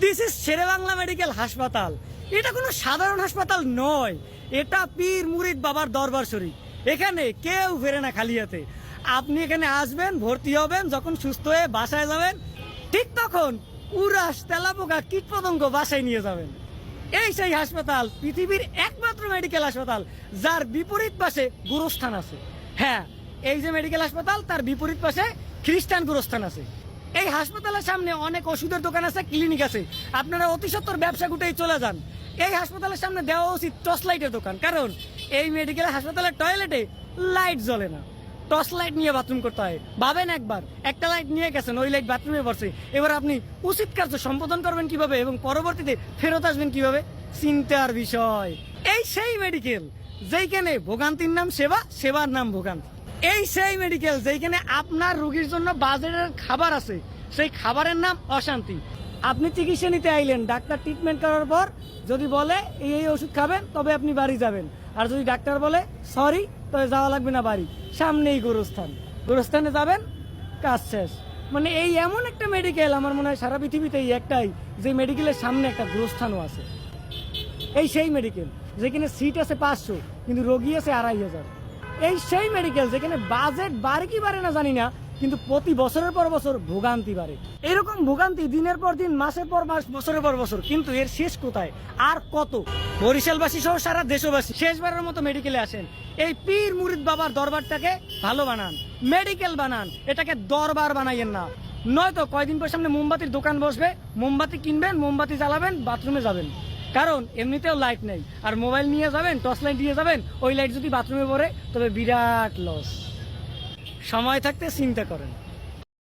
This is Sherebangla medical হাসপাতাল। এটা কোনো সাধারণ হাসপাতাল নয়, এটা পীর মুরিদ বাবার দরবার শরীফ। এখানে কেউ ফেরে না খালি হাতে। আপনি এখানে আসবেন, ভর্তি হবেন, যখন সুস্থ হয়ে বাসায় যাবেন ঠিক তখন উড়াস তেলাপোকা কীটপতঙ্গ বাসায় নিয়ে যাবেন। এই সেই হাসপাতাল, পৃথিবীর একমাত্র মেডিকেল হাসপাতাল যার বিপরীত পাশে গোরস্থান আছে। হ্যাঁ, এই যে মেডিকেল হাসপাতাল তার বিপরীত পাশে খ্রিস্টান গোরস্থান আছে। এই হাসপাতালের সামনে অনেক ওষুধের দোকান আছে, ক্লিনিক আছে। আপনারা অতি সত্বর ব্যবসা গুটেই চলে যান। এই হাসপাতালের সামনে দেওয়া উচিত টর্চ লাইটের দোকান, কারণ এই মেডিকেল হাসপাতালের টয়লেটে লাইট জ্বলে না, টর্চ লাইট নিয়ে বাথরুম করতে হয়। ভাবেন একবার, একটা লাইট নিয়ে গেছেন, ওই লাইট বাথরুমে পড়ছে, এবার আপনি উচিত কার্য সম্পাদন করবেন কিভাবে এবং পরবর্তীতে ফেরত আসবেন কিভাবে? চিন্তার বিষয়। এই সেই মেডিকেল যেইখানে ভোগান্তির নাম সেবা, সেবার নাম ভোগান্তি। এই সেই মেডিকেল যেইখানে আপনার রোগীর জন্য বাজেটের খাবার আছে, সেই খাবারের নাম অশান্তি। আপনি চিকিৎসা নিতে আইলেন, ডাক্তার ট্রিটমেন্ট করার পর যদি বলে এই ওষুধ খাবেন তবে আপনি বাড়ি যাবেন, আর যদি ডাক্তার বলে সরি তবে যাওয়া লাগবে না বাড়ি, সামনেই গোরস্থান, গোরস্থানে যাবেন, কাজ শেষ। মানে এই এমন একটা মেডিকেল আমার মনে হয় সারা পৃথিবীতে এই একটাই, যে মেডিকেলের সামনে একটা গোরস্থানও আছে। এই সেই মেডিকেল যেখানে সিট আছে 500 কিন্তু রোগী আছে 2500। এই সেই মেডিকেল যেখানে বাজেট বাড়ে কি বাড়ে না জানি না, কিন্তু প্রতি বছরের পর বছর ভোগান্তি বাড়ে। এরকম ভোগান্তি দিনের পর দিন, মাসের পর মাস, বছরের পর বছর, কিন্তু এর শেষ কোথায়? আর কত? বরিশালবাসী সহ সারা দেশবাসী শেষবারের মতো মেডিকেলে আসেন। এই পীর মুরিদ বাবার দরবারটাকে ভালো বানান, মেডিকেল বানান, এটাকে দরবার বানাইয়েন না। নয়তো কয়দিন পর সামনে মোমবাতির দোকান বসবে, মোমবাতি কিনবেন, মোমবাতি জ্বালাবেন, বাথরুমে যাবেন, কারণ এমনিতেও লাইট নেই, আর মোবাইল নিয়ে যাবেন, টর্চ লাইট দিয়ে যাবেন, ওই লাইট যদি বাথরুমে পড়ে তবে বিরাট লস। সময় থাকতে চিন্তা করেন।